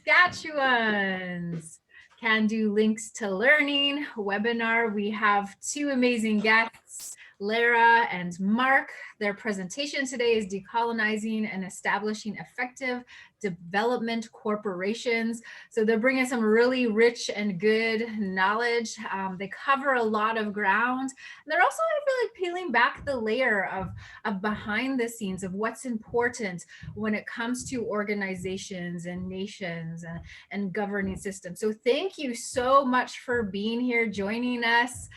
Saskatchewans. Can do links to learning webinar. We have two amazing guests, Laara and Mark. Their presentation today is Decolonizing and Establishing Effective Development Corporations. So they're bringing some really rich and good knowledge. They cover a lot of ground. They're also, I feel like, peeling back the layer of behind the scenes of what's important when it comes to organizations and nations and governing systems. So thank you so much for being here, joining us.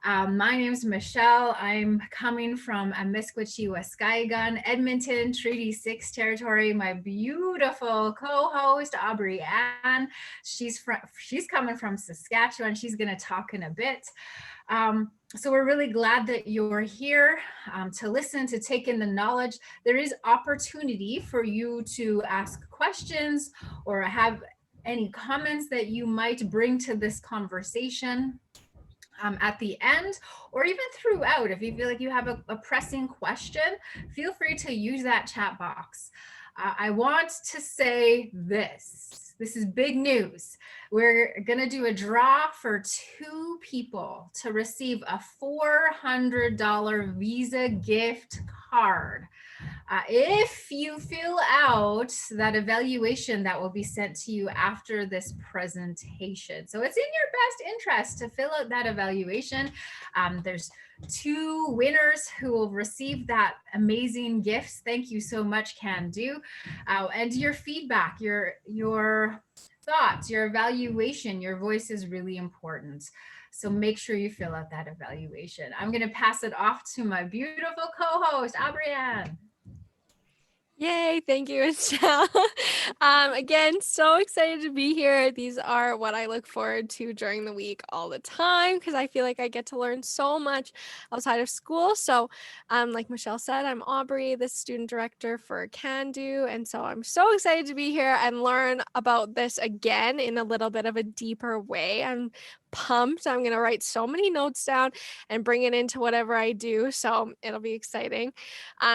My name is Michelle. I'm coming from Amiskwaciwâskahigun, Edmonton, Treaty 6 territory. My beautiful co-host, Aubrey Ann, she's coming from Saskatchewan. She's going to talk in a bit. So we're really glad that you're here to listen, to take in the knowledge. There is opportunity for you to ask questions or have any comments that you might bring to this conversation at the end, or even throughout. If you feel like you have a pressing question, feel free to use that chat box. I want to say this. This is big news. We're going to do a draw for two people to receive a $400 Visa gift card. If you fill out that evaluation that will be sent to you after this presentation. So it's in your best interest to fill out that evaluation. There's two winners who will receive that amazing gifts. Thank you so much, Can Do. And your feedback, your thoughts, your evaluation, your voice is really important. So make sure you fill out that evaluation. I'm going to pass it off to my beautiful co-host, Aubrianne. Yay, thank you, Michelle. Again, so excited to be here. These are what I look forward to during the week all the time because I feel like I get to learn so much outside of school. So like Michelle said, I'm Aubrey, the student director for Can Do. And so I'm so excited to be here and learn about this again in a little bit of a deeper way. I'm pumped. I'm going to write so many notes down and bring it into whatever I do. So it'll be exciting.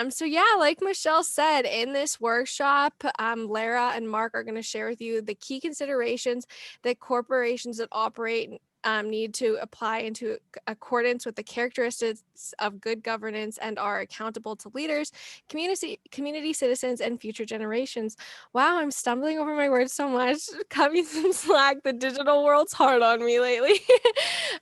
So yeah, like Michelle said, in this workshop, Laara and Mark are going to share with you the key considerations that corporations that operate need to apply into accordance with the characteristics of good governance and are accountable to leaders, community citizens, and future generations. Wow, I'm stumbling over my words so much. Cut me some slack. The digital world's hard on me lately.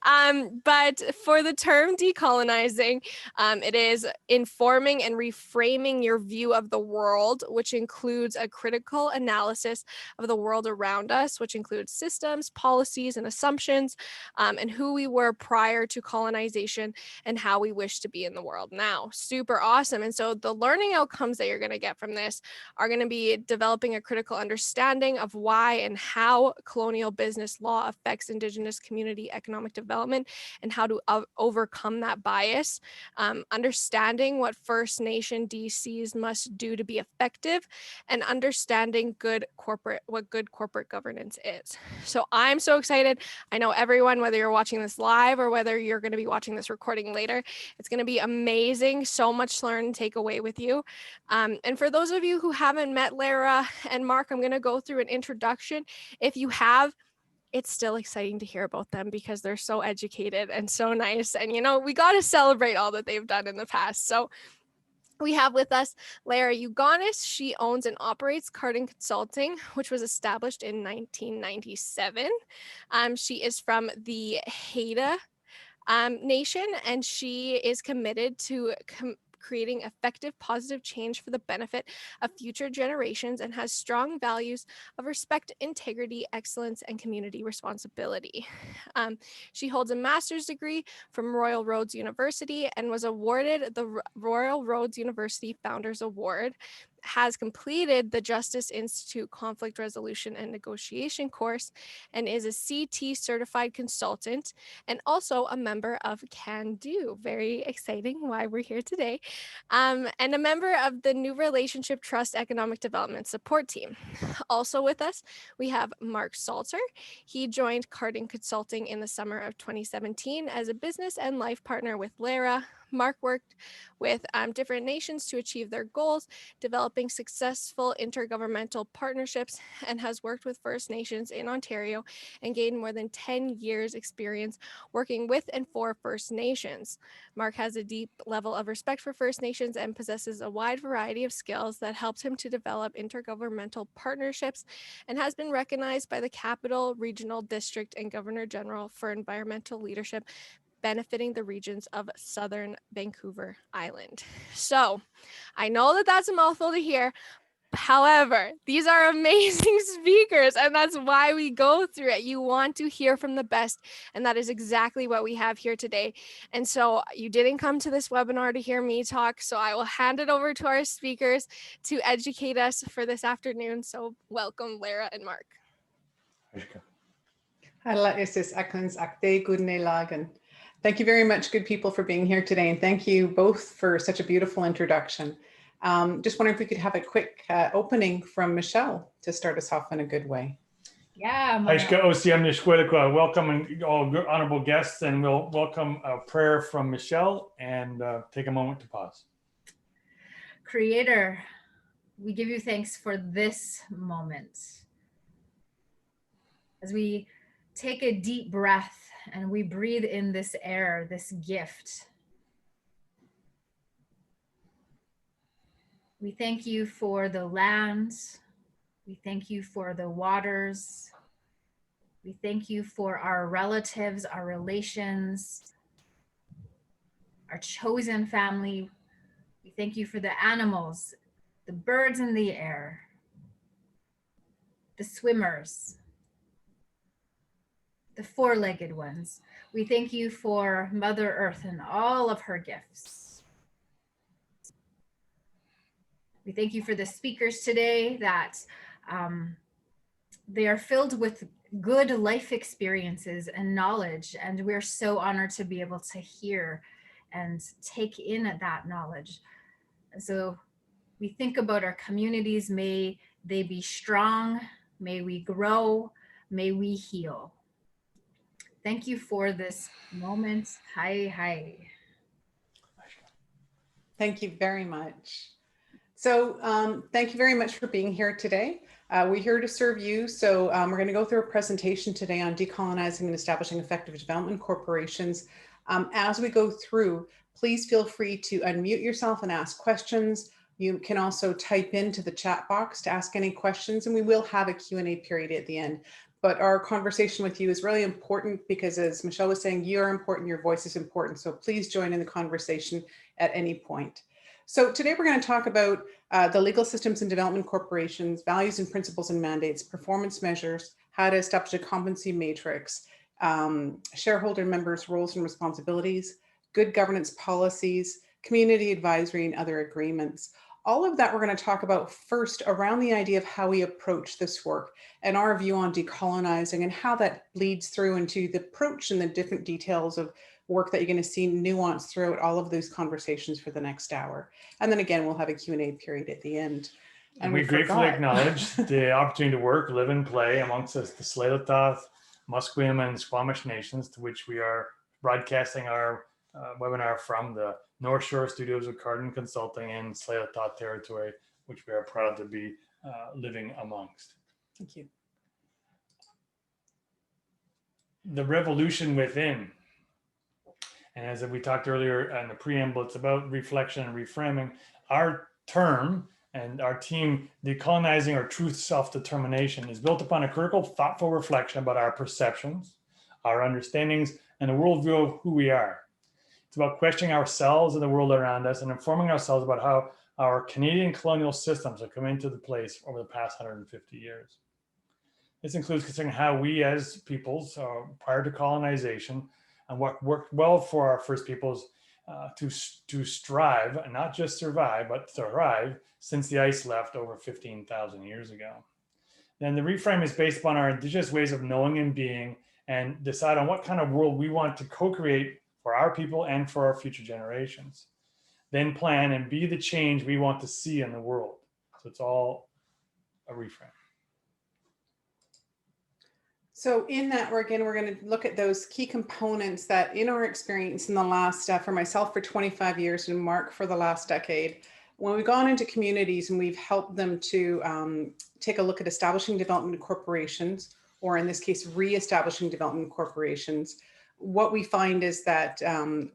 But for the term decolonizing, it is informing and reframing your view of the world, which includes a critical analysis of the world around us, which includes systems, policies, and assumptions, and who we were prior to colonization and how we wish to be in the world now. Super awesome. And so the learning outcomes that you're going to get from this are going to be developing a critical understanding of why and how colonial business law affects Indigenous community economic development and how to overcome that bias, understanding what First Nation DCs must do to be effective, and understanding what good corporate governance is. So I'm so excited. I know everyone, whether you're watching this live or whether you're going to be watching this recording later, it's going to be amazing. So much to learn and take away with you. And for those of you who haven't met Laara and Mark, I'm going to go through an introduction. If you have, it's still exciting to hear about them because they're so educated and so nice. And, we got to celebrate all that they've done in the past. So we have with us Laara Uganis. She owns and operates Carding Consulting, which was established in 1997. She is from the Haida Nation, and she is committed to creating effective, positive change for the benefit of future generations and has strong values of respect, integrity, excellence, and community responsibility. She holds a master's degree from Royal Roads University and was awarded the Royal Roads University Founders Award, has completed the Justice Institute Conflict Resolution and Negotiation course, and is a CT certified consultant and also a member of Can Do. Very exciting why we're here today. And a member of the New Relationship Trust Economic Development Support Team. Also with us, we have Mark Salter. He joined Carding Consulting in the summer of 2017 as a business and life partner with Laara. Mark worked with different nations to achieve their goals, developing successful intergovernmental partnerships, and has worked with First Nations in Ontario and gained more than 10 years experience working with and for First Nations. Mark has a deep level of respect for First Nations and possesses a wide variety of skills that helped him to develop intergovernmental partnerships and has been recognized by the Capital Regional District and Governor General for environmental leadership benefiting the regions of Southern Vancouver Island. So I know that that's a mouthful to hear. However, these are amazing speakers, and that's why we go through it. You want to hear from the best, and that is exactly what we have here today. And so you didn't come to this webinar to hear me talk, so I will hand it over to our speakers to educate us for this afternoon. So welcome, Laara and Mark. Thank you very much, good people, for being here today. And thank you both for such a beautiful introduction. Just wondering if we could have a quick opening from Michelle to start us off in a good way. Yeah. Welcome and all honorable guests, and we'll welcome a prayer from Michelle and take a moment to pause. Creator, we give you thanks for this moment. As we take a deep breath and we breathe in this air, this gift. We thank you for the land. We thank you for the waters. We thank you for our relatives, our relations, our chosen family. We thank you for the animals, the birds in the air, the swimmers, the four-legged ones. We thank you for Mother Earth and all of her gifts. We thank you for the speakers today that they are filled with good life experiences and knowledge, and we're so honored to be able to hear and take in that knowledge. And so we think about our communities. May they be strong, may we grow, may we heal. Thank you for this moment. Hi. Thank you very much. So thank you very much for being here today. We're here to serve you. So we're going to go through a presentation today on decolonizing and establishing effective development corporations. As we go through, please feel free to unmute yourself and ask questions. You can also type into the chat box to ask any questions, and we will have a Q&A period at the end. But our conversation with you is really important because, as Michelle was saying, you're important, your voice is important. So please join in the conversation at any point. So today we're going to talk about the legal systems and development corporations, values and principles and mandates, performance measures, how to establish a competency matrix, shareholder members' roles and responsibilities, good governance policies, community advisory and other agreements. All of that we're going to talk about first around the idea of how we approach this work and our view on decolonizing and how that leads through into the approach and the different details of work that you're going to see nuanced throughout all of those conversations for the next hour. And then again, we'll have a Q&A period at the end. And we gratefully acknowledge the opportunity to work, live and play amongst us, the Tsleil-Waututh, Musqueam and Squamish nations, to which we are broadcasting our webinar from the North Shore Studios of Cardin Consulting in Tsleil-Waututh territory, which we are proud to be living amongst. Thank you. The revolution within. And as we talked earlier in the preamble, it's about reflection and reframing. Our term and our team, Decolonizing or Truth Self-Determination, is built upon a critical, thoughtful reflection about our perceptions, our understandings, and a worldview of who we are. It's about questioning ourselves and the world around us and informing ourselves about how our Canadian colonial systems have come into the place over the past 150 years. This includes considering how we as peoples, prior to colonization, and what worked well for our first peoples to strive, and not just survive, but thrive since the ice left over 15,000 years ago. Then the reframe is based upon our indigenous ways of knowing and being, and decide on what kind of world we want to co-create for our people and for our future generations. Then plan and be the change we want to see in the world. So it's all a reframe. So in that, we're going to look at those key components that in our experience in the last, for myself for 25 years and Mark for the last decade, when we've gone into communities and we've helped them to take a look at establishing development corporations, or in this case, re-establishing development corporations, what we find is that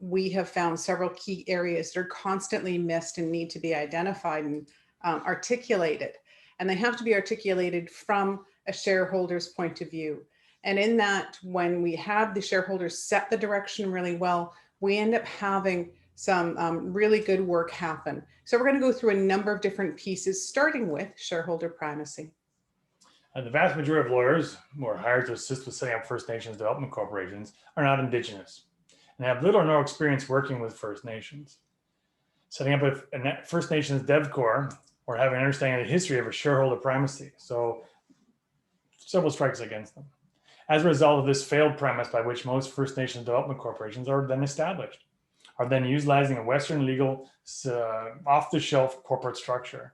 we have found several key areas that are constantly missed and need to be identified and articulated. And they have to be articulated from a shareholder's point of view. And in that, when we have the shareholders set the direction really well, we end up having some really good work happen. So we're going to go through a number of different pieces, starting with shareholder primacy. The vast majority of lawyers who are hired to assist with setting up First Nations development corporations are not Indigenous and have little or no experience working with First Nations. Setting up a First Nations DevCorp or having an understanding of the history of a shareholder primacy. So several strikes against them. As a result of this failed premise by which most First Nations development corporations are then established, are then utilizing a Western legal off-the-shelf corporate structure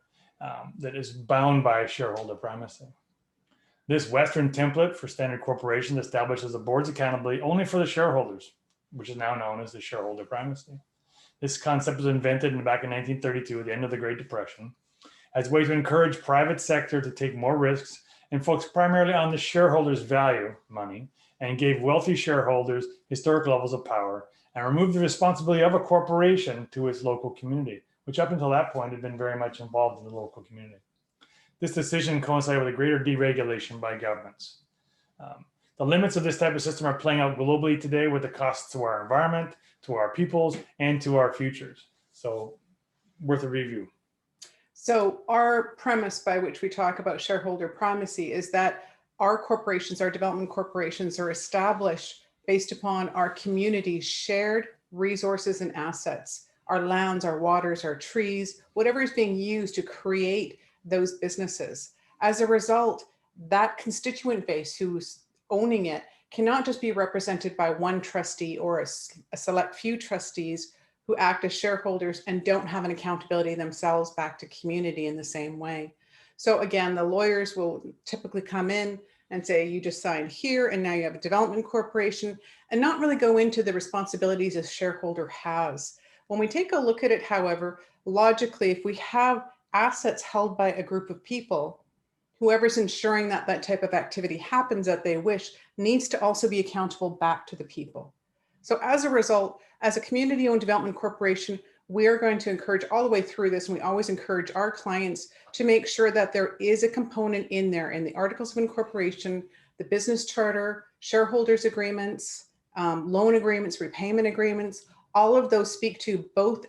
that is bound by shareholder primacy. This Western template for standard corporations establishes a board's accountability only for the shareholders, which is now known as the shareholder primacy. This concept was invented back in 1932 at the end of the Great Depression as a way to encourage private sector to take more risks and focus primarily on the shareholders' value, money, and gave wealthy shareholders historic levels of power and removed the responsibility of a corporation to its local community, which up until that point had been very much involved in the local community. This decision coincided with a greater deregulation by governments. The limits of this type of system are playing out globally today with the costs to our environment, to our peoples, and to our futures. So worth a review. So our premise by which we talk about shareholder primacy is that our corporations, our development corporations, are established based upon our community's shared resources and assets, our lands, our waters, our trees, whatever is being used to create those businesses. As a result, that constituent base who's owning it cannot just be represented by one trustee or a select few trustees who act as shareholders and don't have an accountability themselves back to community in the same way. So again, the lawyers will typically come in and say, you just signed here and now you have a development corporation, and not really go into the responsibilities a shareholder has. When we take a look at it, however, logically, if we have assets held by a group of people, whoever's ensuring that that type of activity happens that they wish needs to also be accountable back to the people. So as a result, as a community-owned development corporation, we are going to encourage all the way through this, and we always encourage our clients to make sure that there is a component in there in the articles of incorporation, the business charter, shareholders agreements, loan agreements, repayment agreements. All of those speak to both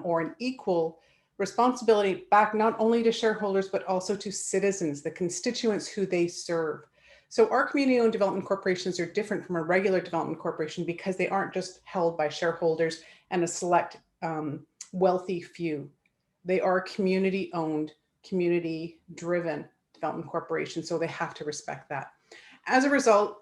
or an equal responsibility back not only to shareholders, but also to citizens, the constituents who they serve. So our community-owned development corporations are different from a regular development corporation because they aren't just held by shareholders and a select wealthy few. They are community-owned, community-driven development corporations, so they have to respect that. As a result,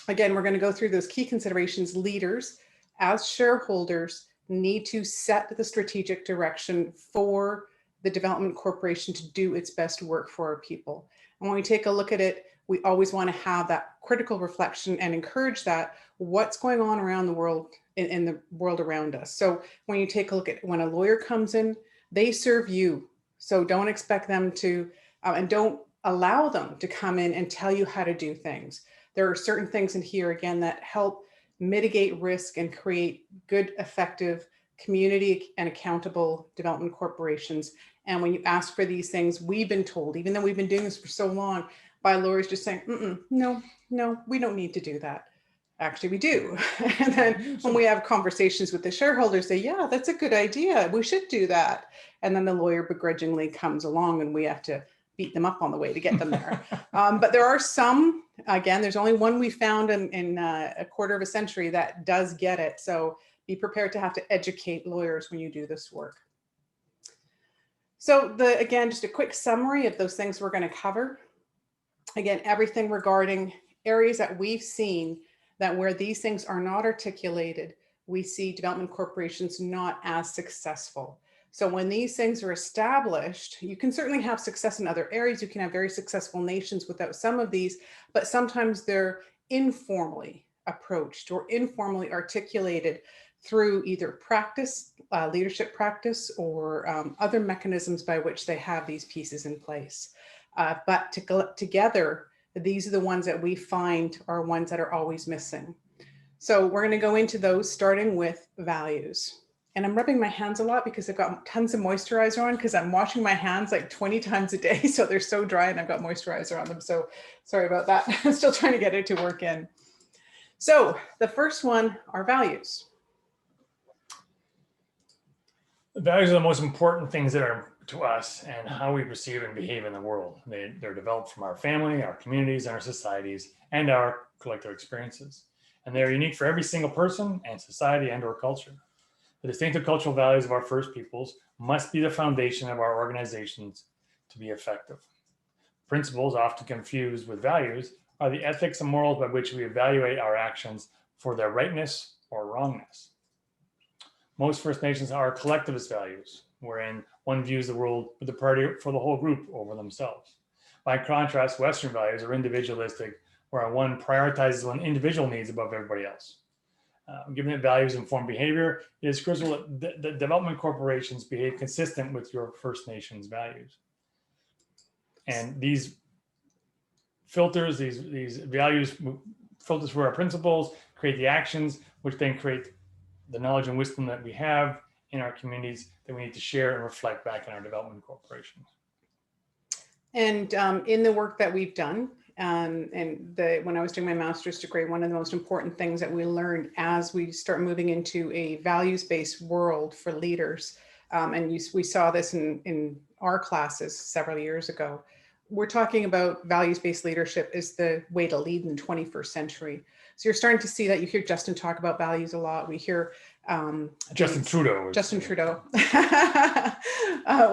again, we're going to go through those key considerations. Leaders, as shareholders, need to set the strategic direction for the development corporation to do its best work for our people. And when we take a look at it, we always want to have that critical reflection and encourage that what's going on around the world, in the world around us. So when you take a look at when a lawyer comes in, they serve you. So don't expect them to, and don't allow them to come in and tell you how to do things. There are certain things in here, again, that help mitigate risk and create good, effective community and accountable development corporations. And when you ask for these things, we've been told, even though we've been doing this for so long, by lawyers just saying, no, we don't need to do that. Actually, we do. And then when we have conversations with the shareholders, say, yeah, that's a good idea. We should do that. And then the lawyer begrudgingly comes along and we have to beat them up on the way to get them there. But there are some, again, there's only one we found in a quarter of a century that does get it. So be prepared to have to educate lawyers when you do this work. So again, just a quick summary of those things we're going to cover. Again, everything regarding areas that we've seen that where these things are not articulated, we see development corporations not as successful. So when these things are established, you can certainly have success in other areas. You can have very successful nations without some of these, but sometimes they're informally approached or informally articulated through either practice, leadership practice, or other mechanisms by which they have these pieces in place. But together, these are the ones that we find are ones that are always missing. So we're going to go into those, starting with values. And I'm rubbing my hands a lot because I've got tons of moisturizer on, because I'm washing my hands like 20 times a day. So they're so dry and I've got moisturizer on them. So sorry about that. I'm still trying to get it to work in. So the first one are values. The values are the most important things that are to us and how we perceive and behave in the world. They're developed from our family, our communities, and our societies, and our collective experiences. And they're unique for every single person and society and or culture. The distinctive cultural values of our First Peoples must be the foundation of our organizations to be effective. Principles, often confused with values, are the ethics and morals by which we evaluate our actions for their rightness or wrongness. Most First Nations are collectivist values, wherein one views the world with the priority for the whole group over themselves. By contrast, Western values are individualistic, where one prioritizes one individual needs above everybody else. Given that values inform behavior, it is crucial that development corporations behave consistent with your First Nations values. And these filters, these values filters through our principles, create the actions, which then create the knowledge and wisdom that we have in our communities that we need to share and reflect back in our development corporations. And in the work that we've done, when I was doing my master's degree, one of the most important things that we learned as we start moving into a values-based world for leaders, and we saw this in our classes several years ago, we're talking about values-based leadership is the way to lead in the 21st century. So you're starting to see that. You hear Justin talk about values a lot. We hear Justin Trudeau.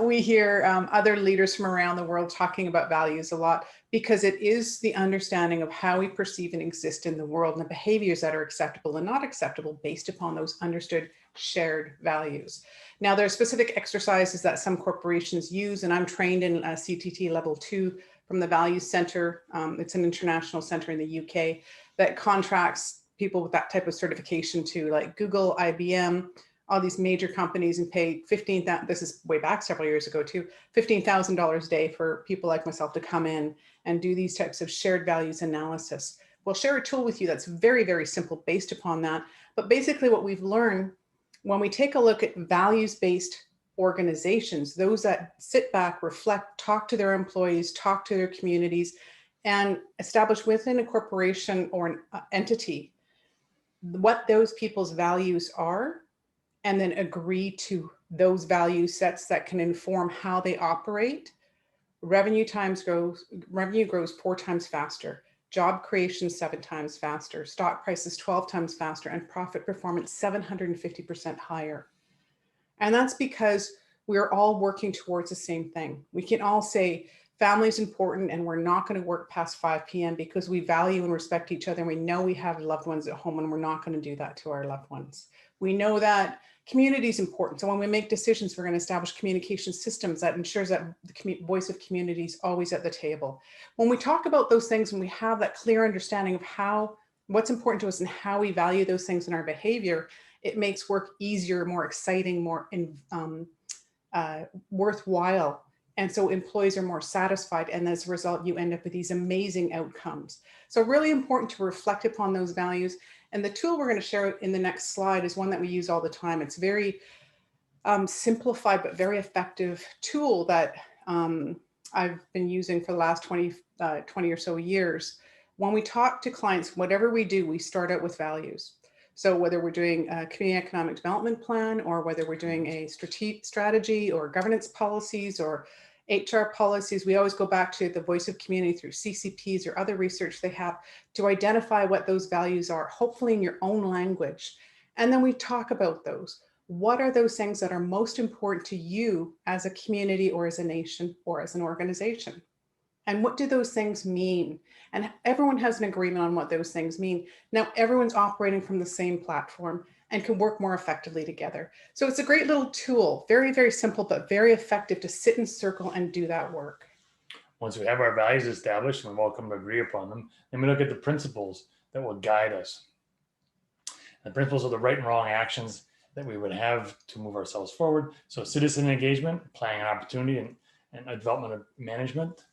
We hear other leaders from around the world talking about values a lot, because it is the understanding of how we perceive and exist in the world and the behaviors that are acceptable and not acceptable based upon those understood shared values. Now, there are specific exercises that some corporations use, and I'm trained in CTT level 2 from the Values Center. It's an international center in the UK that contracts people with that type of certification to, like, Google, IBM, all these major companies, and pay $15,000, this is way back several years ago too, $15,000 a day for people like myself to come in and do these types of shared values analysis. We'll share a tool with you that's very, very simple based upon that. But basically what we've learned, when we take a look at values-based organizations, those that sit back, reflect, talk to their employees, talk to their communities, and establish within a corporation or an entity what those people's values are, and then agree to those value sets that can inform how they operate, revenue grows 4 times faster, job creation 7 times faster, stock prices 12 times faster, and profit performance 750% higher. And that's because we're all working towards the same thing. We can all say family is important and we're not going to work past 5 p.m. because we value and respect each other, and we know we have loved ones at home, and we're not going to do that to our loved ones. We know that community is important. So when we make decisions, we're going to establish communication systems that ensures that the voice of community is always at the table. When we talk about those things, and we have that clear understanding of what's important to us and how we value those things in our behavior, it makes work easier, more exciting, more worthwhile. And so employees are more satisfied. And as a result, you end up with these amazing outcomes. So really important to reflect upon those values. And the tool we're going to share in the next slide is one that we use all the time. It's very simplified, but very effective tool that I've been using for the last 20 or so years. When we talk to clients, whatever we do, we start out with values. So whether we're doing a community economic development plan, or whether we're doing a strategy or governance policies or HR policies, we always go back to the voice of community through CCPs or other research they have to identify what those values are, hopefully in your own language. And then we talk about those. What are those things that are most important to you as a community or as a nation or as an organization? And what do those things mean? And everyone has an agreement on what those things mean. Now, everyone's operating from the same platform. and can work more effectively together. So it's a great little tool, very, very simple, but very effective to sit in circle and do that work. Once we have our values established and we're welcome to agree upon them, then we look at the principles that will guide us. The principles are the right and wrong actions that we would have to move ourselves forward. So citizen engagement, planning and opportunity, and development of management,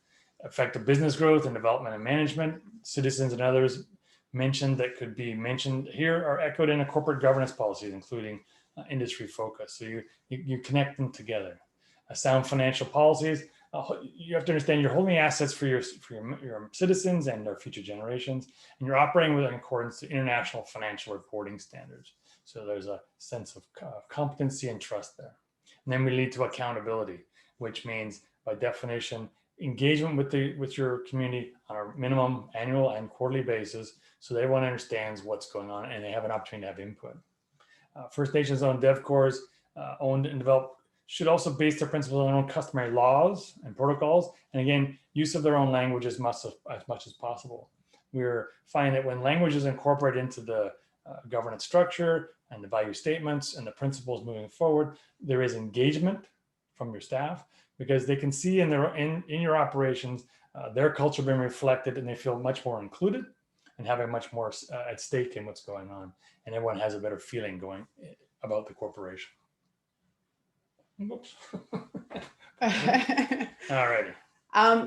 effective business growth and development and management, citizens and others mentioned that could be mentioned here are echoed in a corporate governance policies, including industry focus. So you connect them together. Sound financial policies, you have to understand you're holding assets for your citizens and their future generations, and you're operating in accordance to international financial reporting standards. So there's a sense of competency and trust there. And then we lead to accountability, which means by definition, engagement with your community on a minimum annual and quarterly basis, so everyone understands what's going on and they have an opportunity to have input. First Nations owned DevCores, owned and developed, should also base their principles on their own customary laws and protocols, and again, use of their own language as much as possible. We're finding that when language is incorporated into the governance structure and the value statements and the principles moving forward, there is engagement from your staff, because they can see in your operations their culture being reflected, and they feel much more included and having much more at stake in what's going on, and everyone has a better feeling going about the corporation. Whoops. All righty.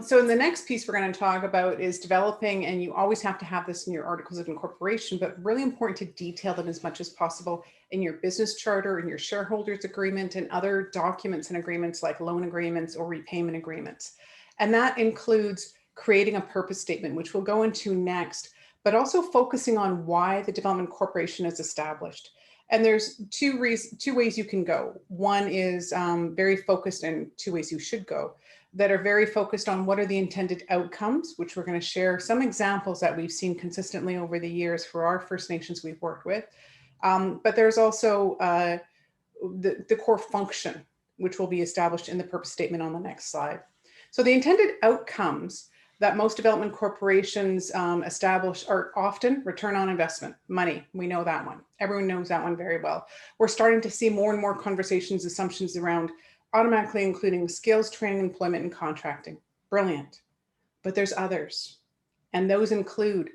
So in the next piece we're going to talk about is developing, and you always have to have this in your articles of incorporation, but really important to detail them as much as possible in your business charter, in your shareholders agreement, and other documents and agreements like loan agreements or repayment agreements. And that includes creating a purpose statement, which we'll go into next, but also focusing on why the development corporation is established. And there's two ways you can go. One is very focused, and two ways you should go, that are very focused on what are the intended outcomes, which we're going to share some examples that we've seen consistently over the years for our First Nations we've worked with. But there's also the core function, which will be established in the purpose statement on the next slide. So the intended outcomes that most development corporations establish are often return on investment, money. We know that one. Everyone knows that one very well. We're starting to see more and more conversations, assumptions around automatically including skills, training, employment, and contracting. Brilliant. But there's others. And those include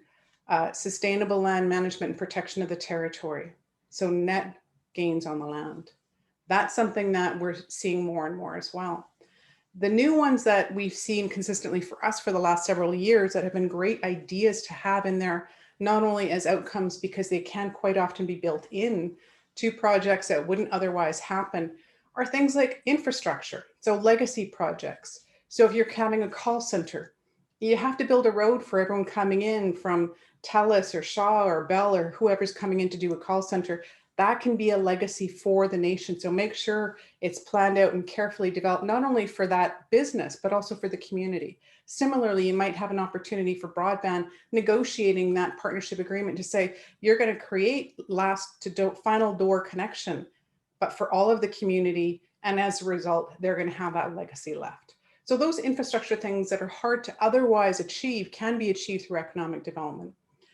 sustainable land management and protection of the territory. So net gains on the land. That's something that we're seeing more and more as well. The new ones that we've seen consistently for us for the last several years that have been great ideas to have in there, not only as outcomes because they can quite often be built in to projects that wouldn't otherwise happen, are things like infrastructure, so legacy projects. So if you're having a call center, you have to build a road for everyone coming in from TELUS or Shaw or Bell or whoever's coming in to do a call center. That can be a legacy for the nation. So make sure it's planned out and carefully developed, not only for that business, but also for the community. Similarly, you might have an opportunity for broadband, negotiating that partnership agreement to say, you're going to create last to final door connection, but for all of the community. And as a result, they're going to have that legacy left. So those infrastructure things that are hard to otherwise achieve can be achieved through economic development.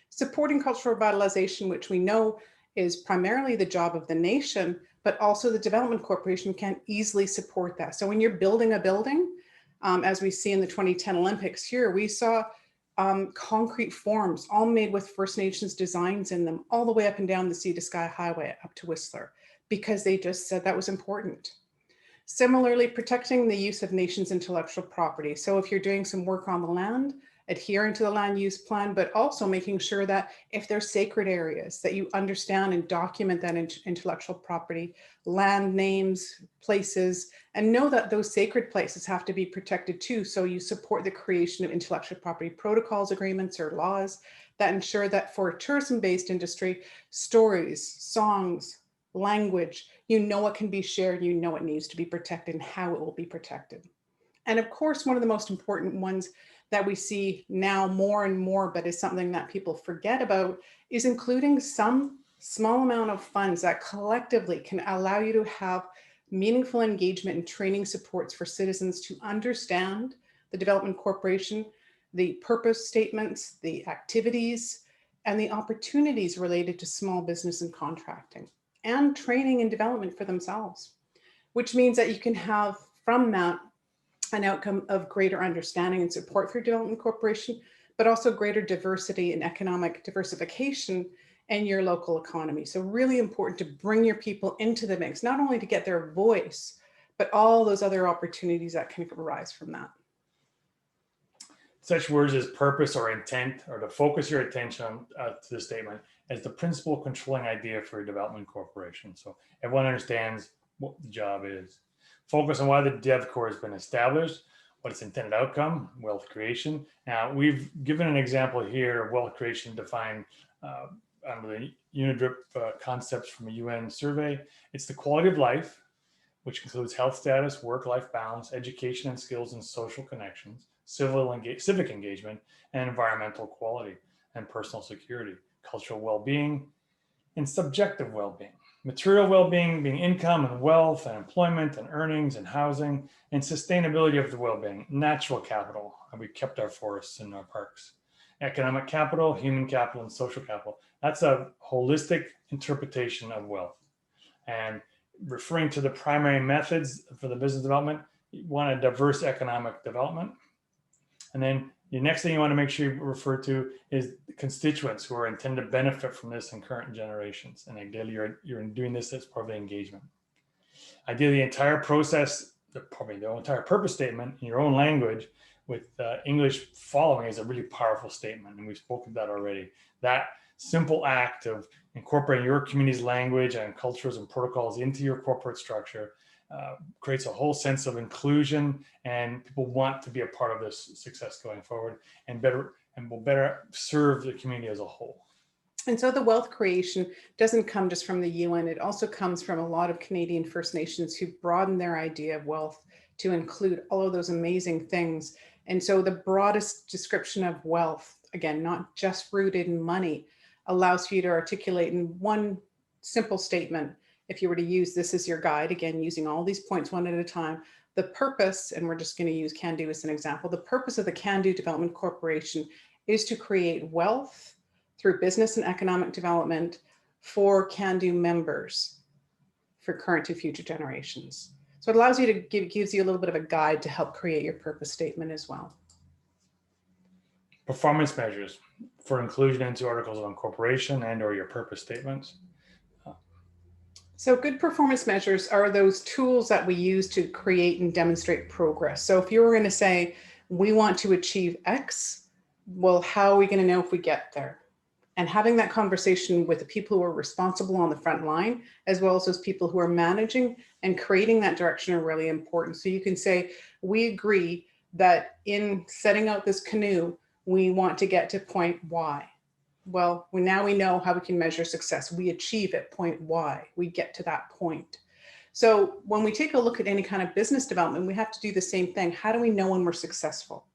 Supporting cultural revitalization, which we know is primarily the job of the nation, but also the development corporation can easily support that. So when you're building a building, as we see in the 2010 Olympics here, we saw concrete forms all made with First Nations designs in them, all the way up and down the Sea to Sky Highway up to Whistler, because they just said that was important. Similarly, protecting the use of nations' intellectual property. So if you're doing some work on the land, adhering to the land use plan, but also making sure that if there's sacred areas that you understand and document that intellectual property, land names, places, and know that those sacred places have to be protected too. So you support the creation of intellectual property protocols, agreements, or laws that ensure that for a tourism-based industry, stories, songs, language, you know what can be shared, you know what needs to be protected and how it will be protected. And of course, one of the most important ones that we see now more and more, but is something that people forget about, is including some small amount of funds that collectively can allow you to have meaningful engagement and training supports for citizens to understand the development corporation, the purpose statements, the activities, and the opportunities related to small business and contracting. and training and development for themselves, which means that you can have from that an outcome of greater understanding and support for your development corporation, but also greater diversity and economic diversification in your local economy. So really important to bring your people into the mix, not only to get their voice, but all those other opportunities that can arise from that. Such words as purpose or intent, or to focus your attention to the statement, as the principal controlling idea for a development corporation. So everyone understands what the job is. Focus on why the DevCorp has been established, what its intended outcome, wealth creation. Now, we've given an example here of wealth creation defined under the UNIDRIP concepts from a UN survey. It's the quality of life, which includes health status, work-life balance, education and skills and social connections, civic engagement, and environmental quality and personal security, cultural well-being, and subjective well-being. Material well-being being income and wealth and employment and earnings and housing, and sustainability of the well-being, natural capital, and we kept our forests and our parks. Economic capital, human capital, and social capital. That's a holistic interpretation of wealth. And referring to the primary methods for the business development, you want a diverse economic development. And then the next thing you want to make sure you refer to is the constituents who are intended to benefit from this in current generations. And ideally, you're doing this as part of the engagement. Ideally, the entire process, probably the entire purpose statement in your own language with English following is a really powerful statement. And we've spoken to that already. That simple act of incorporating your community's language and cultures and protocols into your corporate structure creates a whole sense of inclusion, and people want to be a part of this success going forward, and will better serve the community as a whole. And so the wealth creation doesn't come just from the UN. It also comes from a lot of Canadian First Nations who broaden their idea of wealth to include all of those amazing things. And so the broadest description of wealth, again, not just rooted in money, allows for you to articulate in one simple statement. If you were to use this as your guide, again, using all these points one at a time, the purpose, and we're just going to use Can-Do as an example, the purpose of the Can-Do Development Corporation is to create wealth through business and economic development for Can-Do members for current and future generations. So it allows you to gives you a little bit of a guide to help create your purpose statement as well. Performance measures for inclusion into articles of incorporation and or your purpose statements. So good performance measures are those tools that we use to create and demonstrate progress. So if you were going to say, we want to achieve X, well, how are we going to know if we get there? And having that conversation with the people who are responsible on the front line, as well as those people who are managing and creating that direction, are really important. So you can say, we agree that in setting out this canoe, we want to get to point Y. Well, now we know how we can measure success. We achieve at point Y, we get to that point. So when we take a look at any kind of business development, we have to do the same thing. How do we know when we're successful?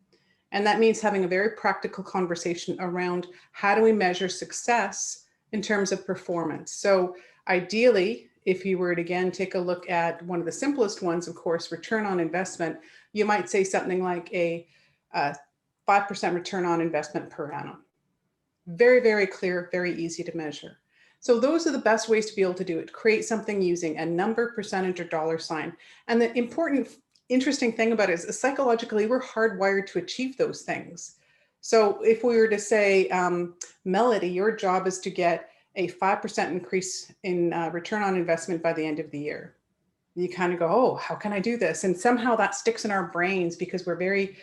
And that means having a very practical conversation around how do we measure success in terms of performance. So ideally, if you were to again take a look at one of the simplest ones, of course, return on investment, you might say something like a 5% return on investment per annum. Very, very clear, very easy to measure. So those are the best ways to be able to do it. Create something using a number, percentage, or dollar sign. And the interesting thing about it is psychologically, we're hardwired to achieve those things. So if we were to say, Melody, your job is to get a 5% increase in return on investment by the end of the year. You kind of go, oh, how can I do this? And somehow that sticks in our brains because we're very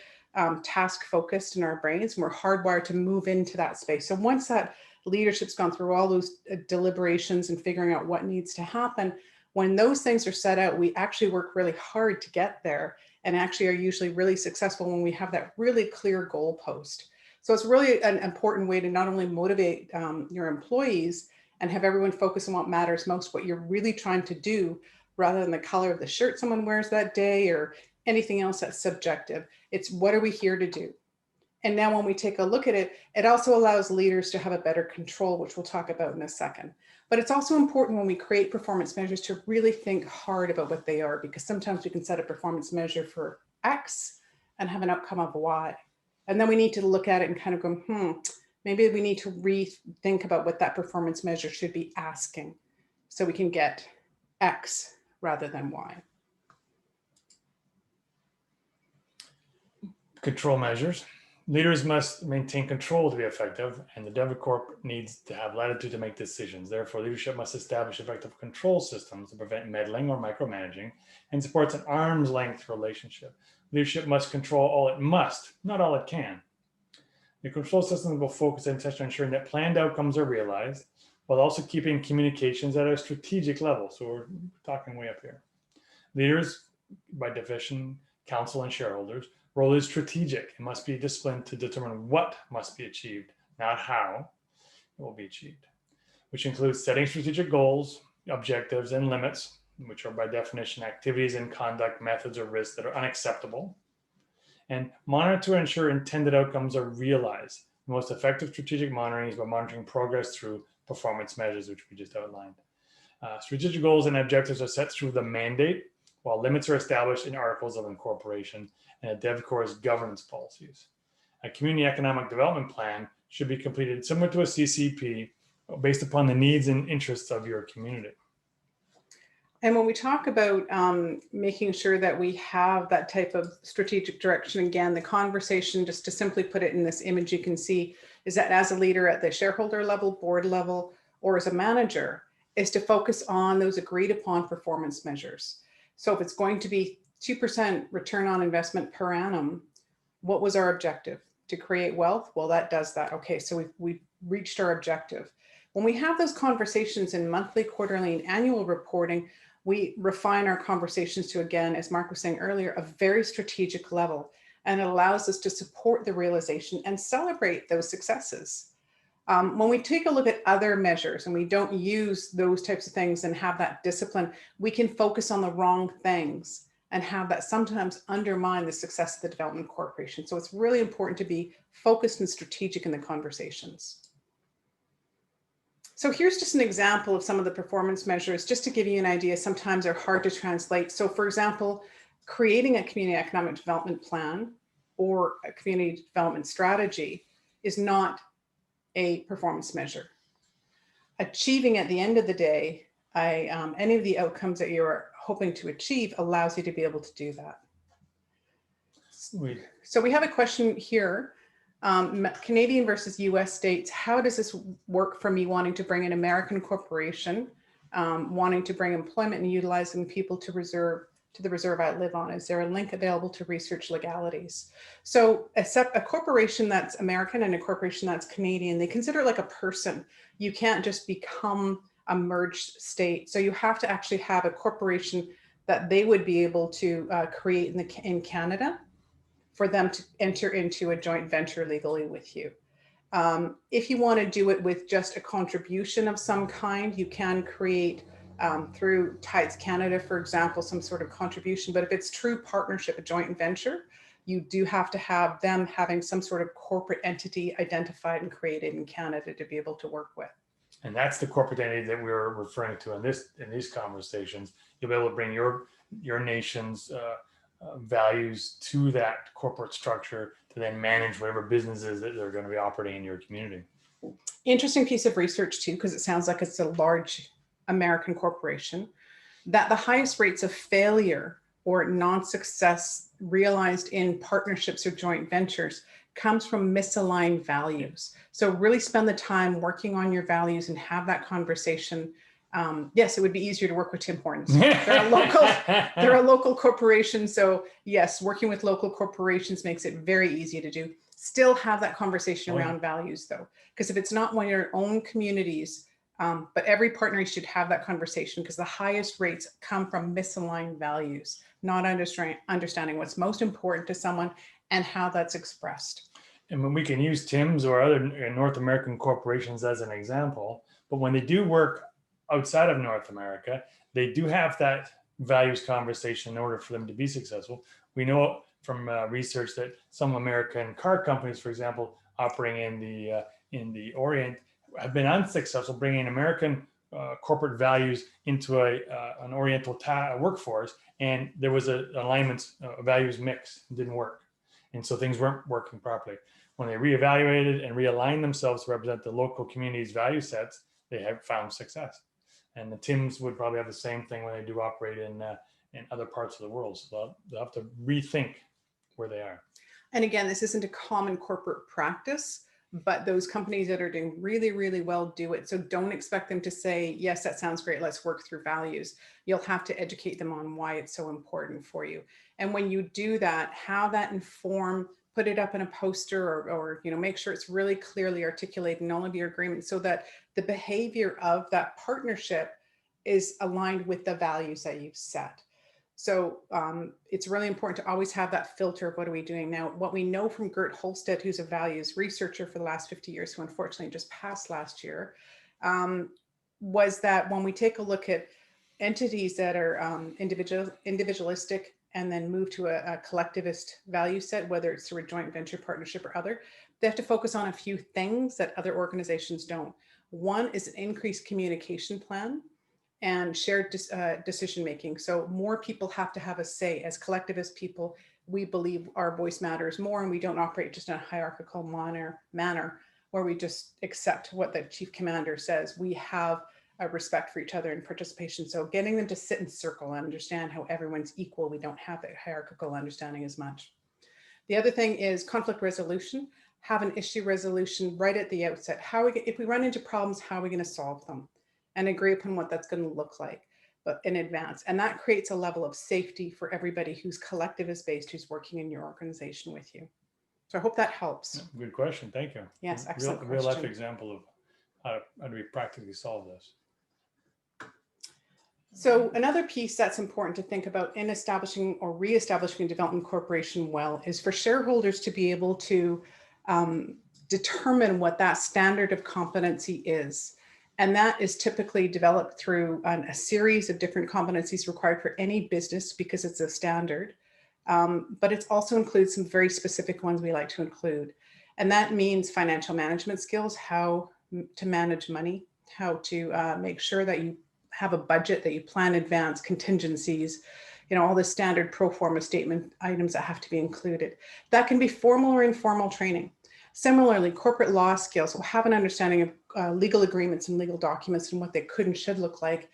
task focused in our brains, and we're hardwired to move into that space. So once that leadership's gone through all those deliberations and figuring out what needs to happen, when those things are set out, we actually work really hard to get there, and actually are usually really successful when we have that really clear goalpost. So it's really an important way to not only motivate your employees and have everyone focus on what matters most, what you're really trying to do, rather than the color of the shirt someone wears that day or anything else that's subjective. It's what are we here to do? And now when we take a look at it, it also allows leaders to have a better control, which we'll talk about in a second. But it's also important when we create performance measures to really think hard about what they are, because sometimes we can set a performance measure for X and have an outcome of Y. And then we need to look at it and kind of go, maybe we need to rethink about what that performance measure should be asking. so we can get X rather than Y. Control measures. Leaders must maintain control to be effective, and the DevCorp needs to have latitude to make decisions. Therefore, leadership must establish effective control systems to prevent meddling or micromanaging and supports an arm's length relationship. Leadership must control all it must, not all it can. The control systems will focus on ensuring that planned outcomes are realized while also keeping communications at a strategic level. So we're talking way up here. Leaders, by definition, council and shareholders, role is strategic and must be disciplined to determine what must be achieved, not how it will be achieved, which includes setting strategic goals, objectives, and limits, which are by definition activities and conduct, methods, or risks that are unacceptable, and monitor to ensure intended outcomes are realized. The most effective strategic monitoring is by monitoring progress through performance measures, which we just outlined. Strategic goals and objectives are set through the mandate, while limits are established in articles of incorporation and a DevCorp's governance policies. A community economic development plan should be completed similar to a CCP based upon the needs and interests of your community. And when we talk about making sure that we have that type of strategic direction, again, the conversation, just to simply put it in this image you can see, is that as a leader at the shareholder level, board level, or as a manager, is to focus on those agreed upon performance measures. So if it's going to be 2% return on investment per annum, what was our objective? To create wealth? Well, that does that. Okay, so we've reached our objective. When we have those conversations in monthly, quarterly, and annual reporting, we refine our conversations to, again, as Mark was saying earlier, a very strategic level. And it allows us to support the realization and celebrate those successes. When we take a look at other measures and we don't use those types of things and have that discipline, we can focus on the wrong things and have that sometimes undermine the success of the development corporation. So it's really important to be focused and strategic in the conversations. So here's just an example of some of the performance measures, just to give you an idea. Sometimes they're hard to translate. So for example, creating a community economic development plan or a community development strategy is not a performance measure. Achieving at the end of the day, any of the outcomes that you're hoping to achieve allows you to be able to do that. So we have a question here. Canadian versus US states, how does this work for me wanting to bring an American corporation, wanting to bring employment and utilizing people to the reserve I live on? Is there a link available to research legalities? So a corporation that's American and a corporation that's Canadian, they consider it like a person. You can't just become a merged state. So you have to actually have a corporation that they would be able to create in Canada for them to enter into a joint venture legally with you. If you want to do it with just a contribution of some kind, you can create through Tides Canada, for example, some sort of contribution. But if it's true partnership, a joint venture, you do have to have them having some sort of corporate entity identified and created in Canada to be able to work with. And that's the corporate entity that we're referring to in these conversations. You'll be able to bring your nation's values to that corporate structure to then manage whatever businesses that they're going to be operating in your community. Interesting piece of research too, because it sounds like it's a large American corporation, that the highest rates of failure or non-success realized in partnerships or joint ventures comes from misaligned values. So really spend the time working on your values and have that conversation. Yes, it would be easier to work with Tim Hortons. They're a local corporation. So yes, working with local corporations makes it very easy to do. Still have that conversation around values though, because if it's not one of your own communities, but every partner should have that conversation, because the highest rates come from misaligned values, not understanding what's most important to someone and how that's expressed. And when we can use Tim's or other North American corporations as an example, but when they do work outside of North America, they do have that values conversation in order for them to be successful. We know from research that some American car companies, for example, operating in the Orient, have been unsuccessful bringing American corporate values into an Oriental workforce, and there was an alignment, a values mix. It didn't work, and so things weren't working properly. When they reevaluated and realigned themselves to represent the local community's value sets, they have found success. And the Tims would probably have the same thing when they do operate in other parts of the world. So they'll have to rethink where they are. And again, this isn't a common corporate practice, but those companies that are doing really, really well do it. So don't expect them to say, yes, that sounds great, let's work through values. You'll have to educate them on why it's so important for you. And when you do that, have that inform, put it up in a poster, or make sure it's really clearly articulated in all of your agreements, so that the behavior of that partnership is aligned with the values that you've set. So it's really important to always have that filter of what are we doing now. What we know from Gert Holstead, who's a values researcher for the last 50 years, who unfortunately just passed last year, was that when we take a look at entities that are individualistic and then move to a collectivist value set, whether it's through a joint venture partnership or other, they have to focus on a few things that other organizations don't. One is an increased communication plan and shared decision making. So more people have to have a say. As collectivist people, we believe our voice matters more, and we don't operate just in a hierarchical manner where we just accept what the chief commander says. We have a respect for each other and participation. So getting them to sit in circle and understand how everyone's equal, we don't have that hierarchical understanding as much. The other thing is conflict resolution. Have an issue resolution right at the outset. If we run into problems, how are we going to solve them? And agree upon what that's going to look like, but in advance. And that creates a level of safety for everybody who's collectivist based, who's working in your organization with you. So I hope that helps. Good question. Thank you. Yes, excellent real life question. example of how do we practically solve this. So another piece that's important to think about in establishing or reestablishing a development corporation well is for shareholders to be able to determine what that standard of competency is. And that is typically developed through a series of different competencies required for any business because it's a standard. But it also includes some very specific ones we like to include. And that means financial management skills, how to manage money, how to make sure that you have a budget, that you plan advance, contingencies, all the standard pro forma statement items that have to be included. That can be formal or informal training. Similarly, corporate law skills will have an understanding of legal agreements and legal documents and what they could and should look like,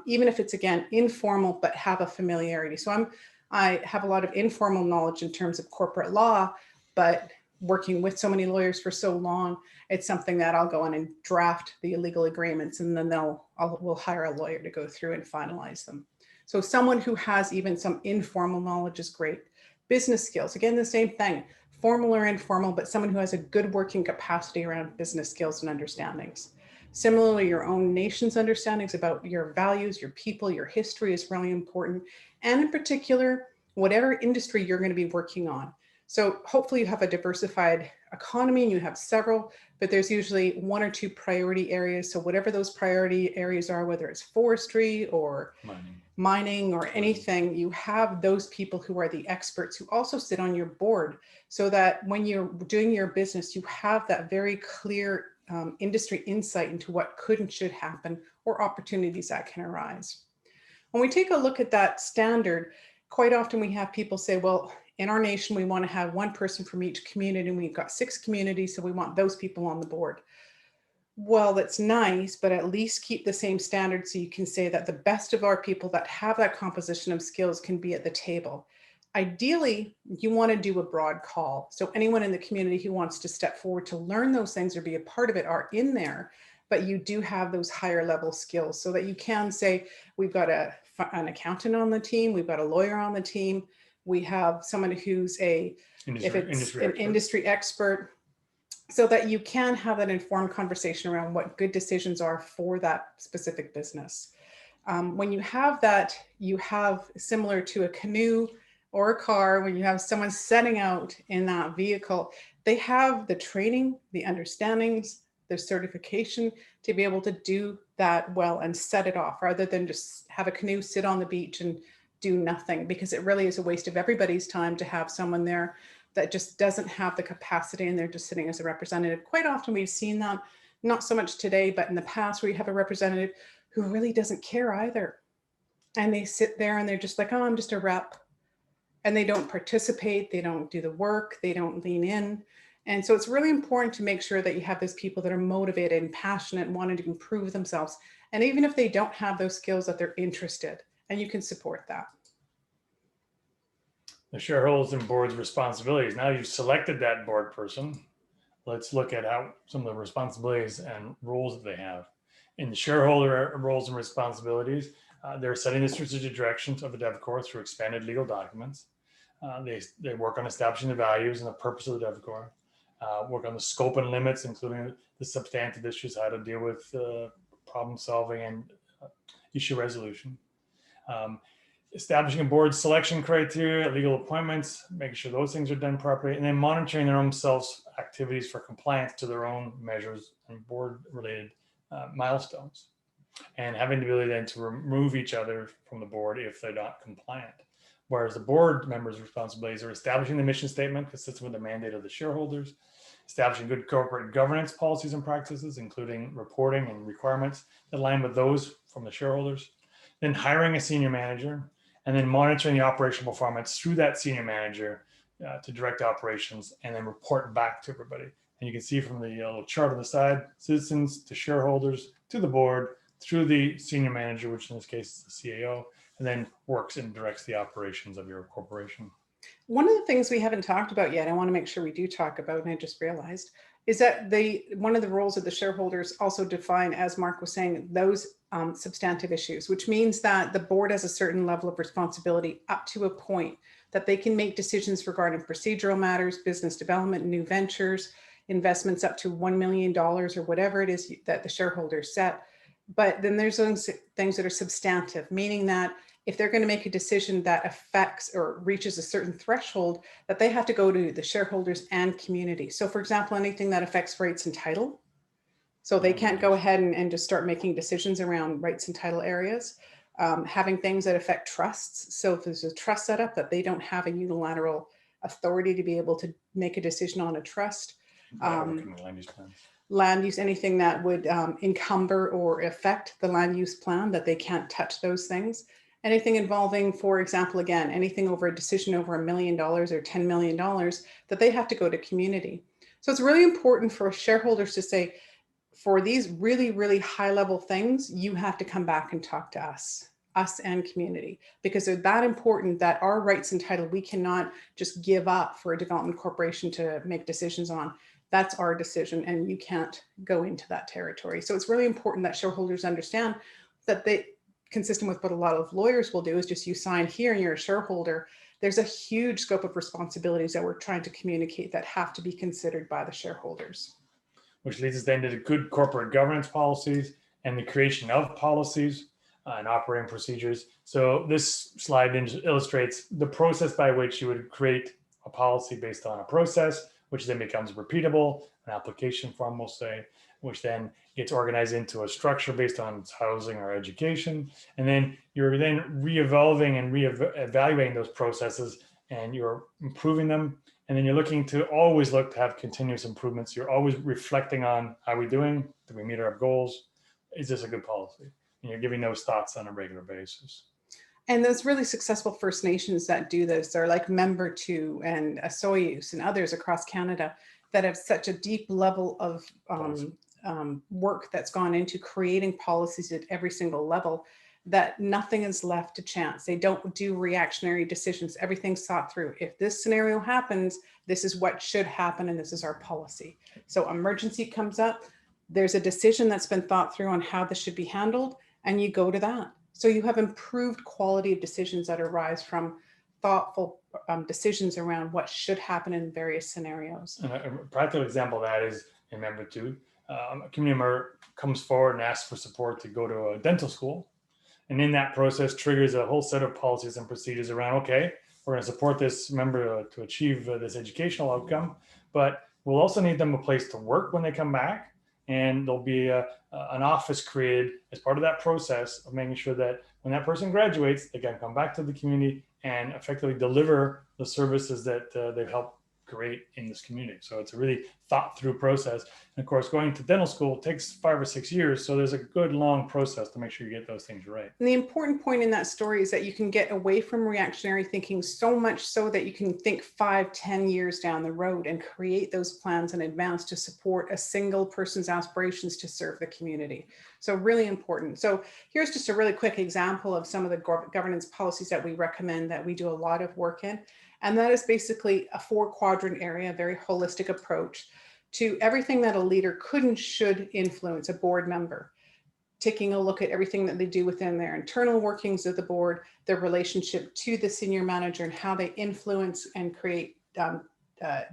even if it's, again, informal, but have a familiarity. So I have a lot of informal knowledge in terms of corporate law, but working with so many lawyers for so long, it's something that I'll go in and draft the legal agreements, and then we'll hire a lawyer to go through and finalize them. So someone who has even some informal knowledge is great. Business skills, again, the same thing. Formal or informal, but someone who has a good working capacity around business skills and understandings. Similarly, your own nation's understandings about your values, your people, your history is really important. And in particular, whatever industry you're going to be working on. So hopefully you have a diversified economy and you have several, but there's usually one or two priority areas. So whatever those priority areas are, whether it's forestry or mining or anything, you have those people who are the experts who also sit on your board, so that when you're doing your business, you have that very clear industry insight into what could and should happen or opportunities that can arise. When we take a look at that standard, quite often we have people say, well, in our nation, we want to have one person from each community, and we've got 6 communities, so we want those people on the board. Well, that's nice, but at least keep the same standard so you can say that the best of our people that have that composition of skills can be at the table. Ideally, you want to do a broad call. So anyone in the community who wants to step forward to learn those things or be a part of it are in there, but you do have those higher level skills so that you can say, we've got an accountant on the team, we've got a lawyer on the team, we have someone who's an industry expert, so that you can have that informed conversation around what good decisions are for that specific business. When you have that, you have, similar to a canoe or a car, when you have someone setting out in that vehicle, they have the training, the understandings, the certification to be able to do that well and set it off, rather than just have a canoe sit on the beach and do nothing, because it really is a waste of everybody's time to have someone there that just doesn't have the capacity and they're just sitting as a representative. Quite often we've seen that, not so much today, but in the past, where you have a representative who really doesn't care either. And they sit there and they're just like, oh, I'm just a rep. And they don't participate, they don't do the work, they don't lean in. And so it's really important to make sure that you have those people that are motivated and passionate and wanting to improve themselves. And even if they don't have those skills, that they're interested, and you can support that. The shareholders and board's responsibilities. Now you've selected that board person. Let's look at how some of the responsibilities and roles that they have. In the shareholder roles and responsibilities, they're setting the strategic directions of the DevCore through expanded legal documents. They work on establishing the values and the purpose of the DevCore. Work on the scope and limits, including the substantive issues, how to deal with problem solving and issue resolution. Establishing a board selection criteria, legal appointments, making sure those things are done properly, and then monitoring their own self activities for compliance to their own measures and board related milestones, and having the ability then to remove each other from the board if they're not compliant. Whereas the board members' responsibilities are establishing the mission statement consistent with the mandate of the shareholders, establishing good corporate governance policies and practices, including reporting and requirements that align with those from the shareholders, then hiring a senior manager, and then monitoring the operational performance through that senior manager to direct operations and then report back to everybody. And you can see from the little chart on the side, citizens to shareholders to the board through the senior manager, which in this case is the CAO, and then works and directs the operations of your corporation. One of the things we haven't talked about yet, I want to make sure we do talk about, and I just realized, is that one of the roles of the shareholders also define, as Mark was saying, those substantive issues, which means that the board has a certain level of responsibility up to a point that they can make decisions regarding procedural matters, business development, new ventures, investments up to $1 million or whatever it is that the shareholders set. But then there's those things that are substantive, meaning that if they're going to make a decision that affects or reaches a certain threshold, that they have to go to the shareholders and community. So for example, anything that affects rights and title. So they can't go ahead and just start making decisions around rights and title areas. Having things that affect trusts. So if there's a trust set up, that they don't have a unilateral authority to be able to make a decision on a trust. Land use, anything that would encumber or affect the land use plan, that they can't touch those things. Anything involving, for example, again, anything over a decision over $1 million or $10 million, that they have to go to community. So it's really important for shareholders to say, for these really, really high level things, you have to come back and talk to us and community, because they're that important that our rights and title, we cannot just give up for a development corporation to make decisions on. That's our decision, and you can't go into that territory. So it's really important that shareholders understand that they, consistent with what a lot of lawyers will do, is just you sign here and you're a shareholder. There's a huge scope of responsibilities that we're trying to communicate that have to be considered by the shareholders. Which leads us then to the good corporate governance policies and the creation of policies and operating procedures. So this slide illustrates the process by which you would create a policy based on a process, which then becomes repeatable, an application form, we'll say, which then gets organized into a structure based on housing or education. And then you're then re-evolving and re-evaluating those processes, and you're improving them. And then you're looking to always look to have continuous improvements. You're always reflecting on, how are we doing? Did we meet our goals? Is this a good policy? And you're giving those thoughts on a regular basis. And those really successful First Nations that do this are like Member 2 and Soyuz and others across Canada that have such a deep level of work that's gone into creating policies at every single level, that nothing is left to chance. They don't do reactionary decisions. Everything's thought through. If this scenario happens, this is what should happen, and this is our policy. So emergency comes up, there's a decision that's been thought through on how this should be handled, and you go to that. So you have improved quality of decisions that arise from thoughtful decisions around what should happen in various scenarios. And a practical example of that is in Member 2, a community member comes forward and asks for support to go to a dental school. And in that process triggers a whole set of policies and procedures around, okay, we're going to support this member to achieve this educational outcome, but we'll also need them a place to work when they come back. And there'll be an office created as part of that process of making sure that when that person graduates, they can come back to the community and effectively deliver the services that they've helped create in this community. So it's a really thought through process. And of course, going to dental school takes 5 or 6 years. So there's a good long process to make sure you get those things right. And the important point in that story is that you can get away from reactionary thinking so much so that you can think 5, 10 years down the road and create those plans in advance to support a single person's aspirations to serve the community. So really important. So here's just a really quick example of some of the governance policies that we recommend that we do a lot of work in. And that is basically a 4-quadrant area, a very holistic approach to everything that a leader could and should influence a board member. Taking a look at everything that they do within their internal workings of the board, their relationship to the senior manager and how they influence and create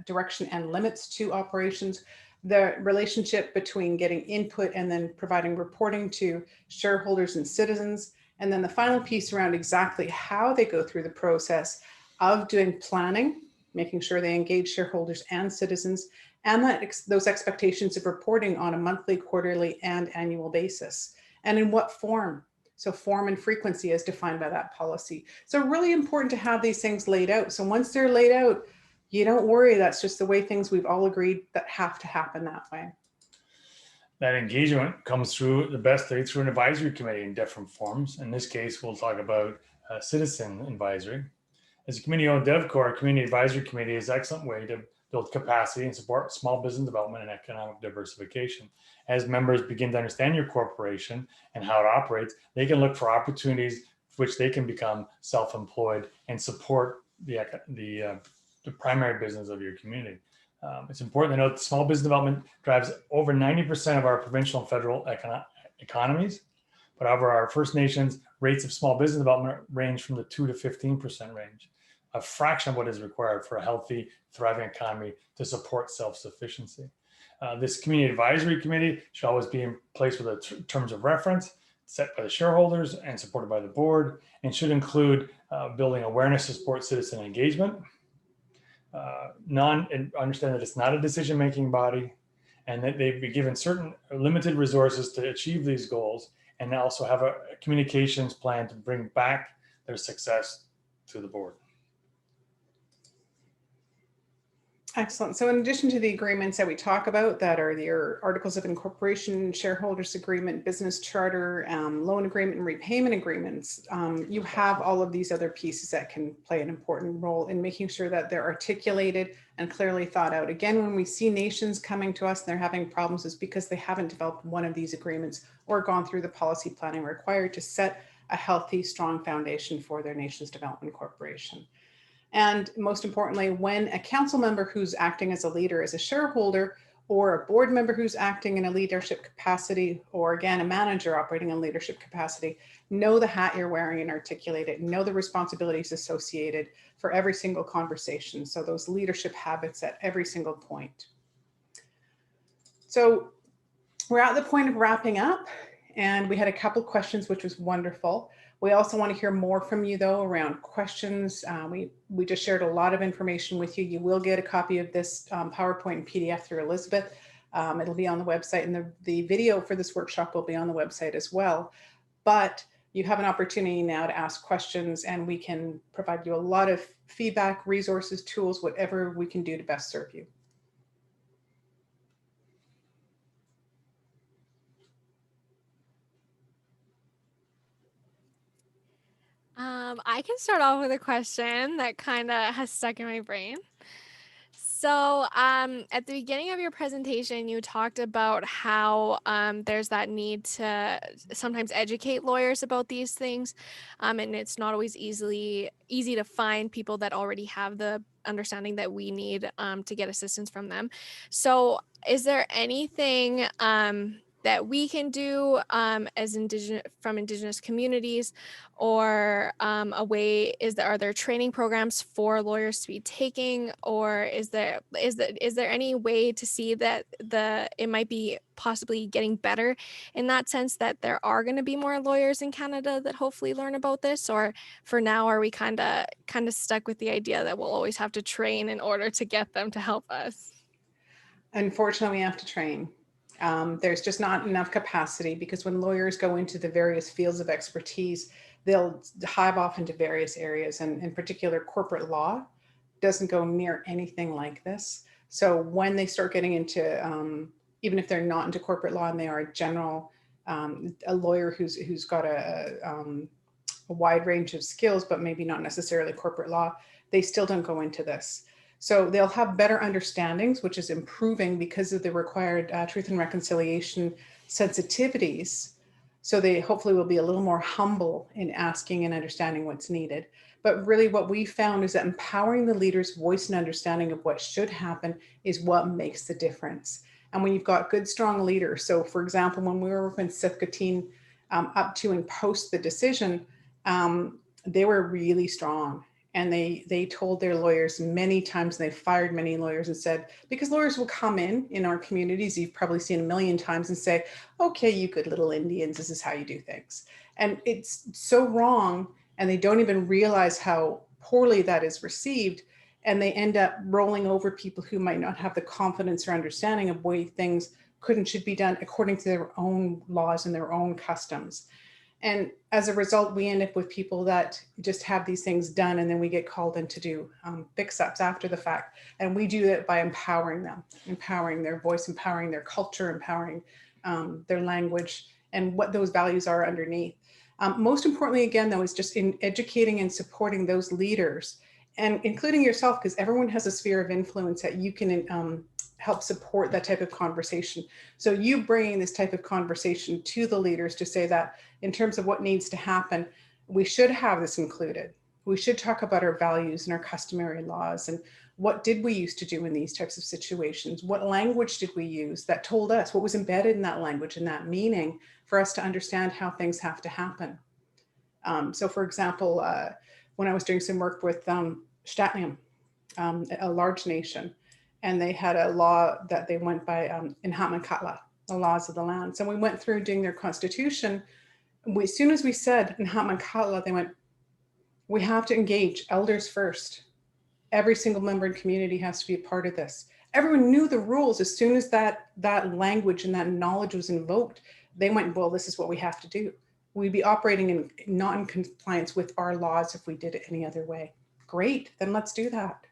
direction and limits to operations, the relationship between getting input and then providing reporting to shareholders and citizens, and then the final piece around exactly how they go through the process of doing planning, making sure they engage shareholders and citizens, and that those expectations of reporting on a monthly, quarterly, and annual basis. And in what form? So form and frequency as defined by that policy. So really important to have these things laid out. So once they're laid out, you don't worry, that's just the way things we've all agreed that have to happen that way. That engagement comes through the best way through an advisory committee in different forms. In this case, we'll talk about citizen advisory. As a community-owned DevCo, community advisory committee is an excellent way to build capacity and support small business development and economic diversification. As members begin to understand your corporation and how it operates, they can look for opportunities which they can become self-employed and support the primary business of your community. It's important to note that small business development drives over 90% of our provincial and federal economies. But however, our First Nations rates of small business development range from the 2 to 15% range, a fraction of what is required for a healthy, thriving economy to support self-sufficiency. This community advisory committee should always be in place with the terms of reference set by the shareholders and supported by the board, and should include building awareness to support citizen engagement, and understand that it's not a decision-making body, and that they've been given certain limited resources to achieve these goals, and also have a communications plan to bring back their success to the board. Excellent. So in addition to the agreements that we talk about that are your articles of incorporation, shareholders agreement, business charter, loan agreement, and repayment agreements, you have all of these other pieces that can play an important role in making sure that they're articulated and clearly thought out. Again, when we see nations coming to us and they're having problems, it's because they haven't developed one of these agreements or gone through the policy planning required to set a healthy, strong foundation for their nation's development corporation. And most importantly, when a council member who's acting as a leader is a shareholder, or a board member who's acting in a leadership capacity, or again, a manager operating in leadership capacity, know the hat you're wearing and articulate it, know the responsibilities associated for every single conversation. So those leadership habits at every single point. So we're at the point of wrapping up, and we had a couple questions, which was wonderful. We also want to hear more from you though around questions. We just shared a lot of information with you. You will get a copy of this PowerPoint and PDF through Elizabeth. It'll be on the website, and the video for this workshop will be on the website as well. But you have an opportunity now to ask questions, and we can provide you a lot of feedback, resources, tools, whatever we can do to best serve you. I can start off with a question that kind of has stuck in my brain. So at the beginning of your presentation, you talked about how there's that need to sometimes educate lawyers about these things, and it's not always easy to find people that already have the understanding that we need to get assistance from them. So is there anything that we can do as Indigenous communities, or a way are there training programs for lawyers to be taking, or is there any way to see that it might be possibly getting better in that sense, that there are going to be more lawyers in Canada that hopefully learn about this? Or for now, are we kind of stuck with the idea that we'll always have to train in order to get them to help us? Unfortunately, we have to train. There's just not enough capacity, because when lawyers go into the various fields of expertise, they'll hive off into various areas, and in particular, corporate law doesn't go near anything like this. So when they start getting into, even if they're not into corporate law and they are a general, a lawyer who's got a wide range of skills, but maybe not necessarily corporate law, they still don't go into this. So they'll have better understandings, which is improving because of the required truth and reconciliation sensitivities. So they hopefully will be a little more humble in asking and understanding what's needed. But really what we found is that empowering the leader's voice and understanding of what should happen is what makes the difference. And when you've got good, strong leaders, so for example, when we were working with Sifkateen up to and post the decision, they were really strong. And they told their lawyers many times, and they fired many lawyers and said, because lawyers will come in our communities, you've probably seen a million times, and say, okay, you good little Indians, this is how you do things. And it's so wrong. And they don't even realize how poorly that is received. And they end up rolling over people who might not have the confidence or understanding of way things could and should be done according to their own laws and their own customs. And as a result, we end up with people that just have these things done, and then we get called in to do fix-ups after the fact. And we do that by empowering them, empowering their voice, empowering their culture, empowering their language, and what those values are underneath. Most importantly, again, though, is just in educating and supporting those leaders, and including yourself, because everyone has a sphere of influence that you can help support that type of conversation. So you bringing this type of conversation to the leaders to say that in terms of what needs to happen, we should have this included. We should talk about our values and our customary laws, and what did we used to do in these types of situations? What language did we use that told us what was embedded in that language and that meaning for us to understand how things have to happen? So for example, when I was doing some work with Statnium, a large nation, and they had a law that they went by in Hatmankatla, the laws of the land. So we went through doing their constitution. As soon as we said in Hatmankatla, they went, we have to engage elders first. Every single member in community has to be a part of this. Everyone knew the rules. As soon as that language and that knowledge was invoked, they went, well, this is what we have to do. We'd be operating not in compliance with our laws if we did it any other way. Great, then let's do that.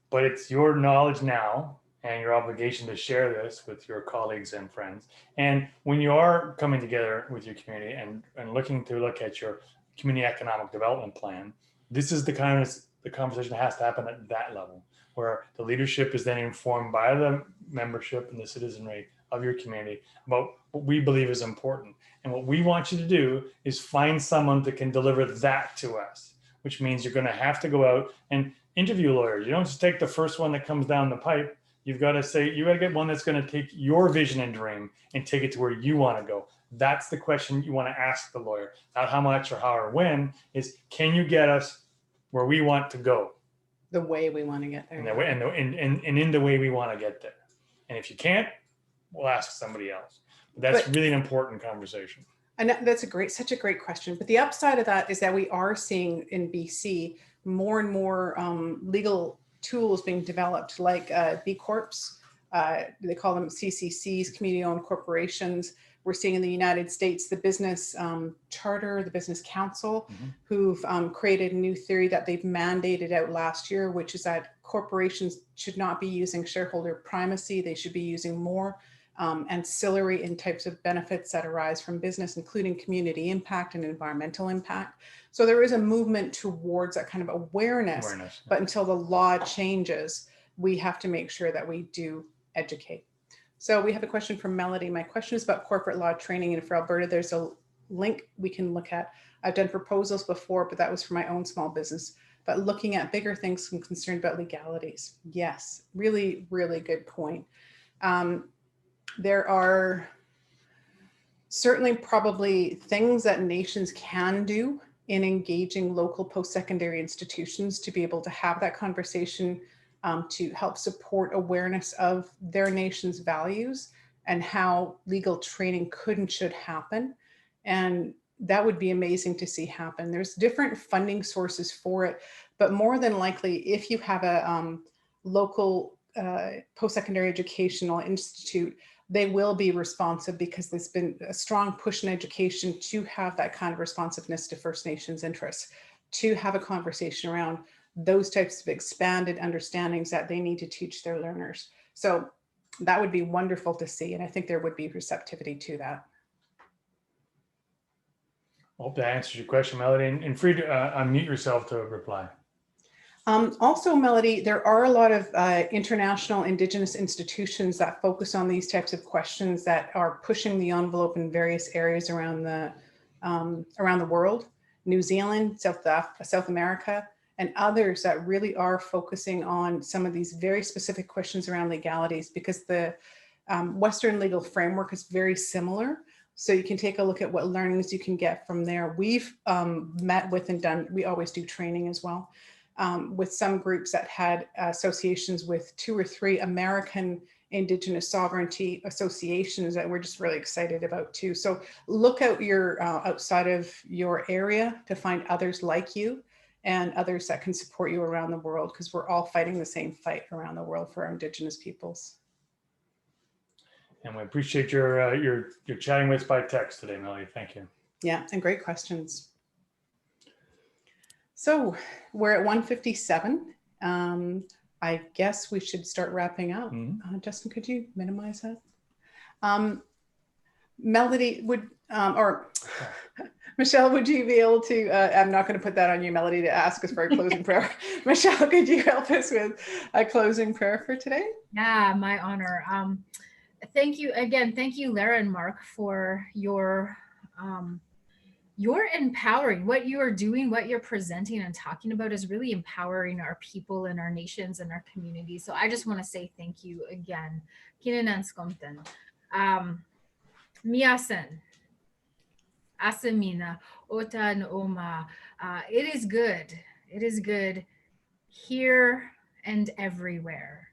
But it's your knowledge now and your obligation to share this with your colleagues and friends. And when you are coming together with your community and looking at your community economic development plan, this is the conversation that has to happen at that level, where the leadership is then informed by the membership and the citizenry of your community about what we believe is important. And what we want you to do is find someone that can deliver that to us, which means you're going to have to go out and interview lawyers. You don't just take the first one that comes down the pipe. You've got to say, you got to get one that's going to take your vision and dream and take it to where you want to go. That's the question you want to ask the lawyer. Not how much or how or when, is can you get us where we want to go? The way we want to get there. And in the way we want to get there. And if you can't, we'll ask somebody else. That's really an important conversation. And that's such a great question. But the upside of that is that we are seeing in BC more and more legal tools being developed, like B Corps. They call them CCCs, community-owned corporations. We're seeing in the United States the business charter, the business council, who've created a new theory that they've mandated out last year, which is that corporations should not be using shareholder primacy. They should be using more ancillary and types of benefits that arise from business, including community impact and environmental impact. So there is a movement towards that kind of awareness. But until the law changes, we have to make sure that we do educate. So we have a question from Melody. My question is about corporate law training, and for Alberta, there's a link we can look at. I've done proposals before, but that was for my own small business. But looking at bigger things, I'm concerned about legalities. Yes, really, really good point. There are certainly probably things that nations can do in engaging local post-secondary institutions to be able to have that conversation, to help support awareness of their nation's values and how legal training could and should happen. And that would be amazing to see happen. There's different funding sources for it, but more than likely, if you have a local post-secondary educational institute, they will be responsive, because there's been a strong push in education to have that kind of responsiveness to First Nations interests, to have a conversation around those types of expanded understandings that they need to teach their learners. So that would be wonderful to see. And I think there would be receptivity to that. Hope that answers your question, Melody, and free to unmute yourself to reply. Also, Melody, there are a lot of international indigenous institutions that focus on these types of questions that are pushing the envelope in various areas around the world. New Zealand, South America, and others that really are focusing on some of these very specific questions around legalities, because the Western legal framework is very similar. So you can take a look at what learnings you can get from there. We've met with and done, we always do training as well, with some groups that had associations with 2 or 3 American Indigenous sovereignty associations that we're just really excited about too. So look out outside of your area to find others like you and others that can support you around the world, because we're all fighting the same fight around the world for our Indigenous peoples. And we appreciate your chatting with us by text today, Melody. Thank you. Yeah, and great questions. So we're at 1:57. I guess we should start wrapping up. Justin, could you minimize that? Melody, or Michelle, would you be able to, I'm not going to put that on you, Melody, to ask us for a closing prayer. Michelle, could you help us with a closing prayer for today? Yeah, my honor. Thank you again. Thank you, Laara and Mark, for your empowering. What you are doing, what you're presenting and talking about is really empowering our people and our nations and our communities. So I just want to say thank you again. Kinenanskomten. Miasen. Asamina. Otan Oma. It is good. It is good here and everywhere.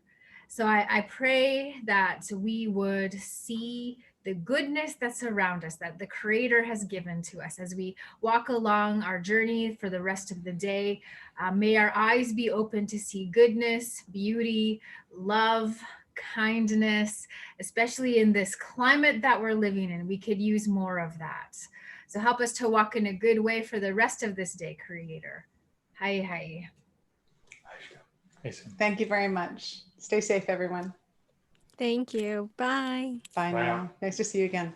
So I pray that we would see the goodness that's around us, that the Creator has given to us as we walk along our journey for the rest of the day. May our eyes be open to see goodness, beauty, love, kindness, especially in this climate that we're living in. We could use more of that. So help us to walk in a good way for the rest of this day, Creator. Hi, hi. Thank you very much. Stay safe, everyone. Thank you. Bye. Bye now. Nice to see you again.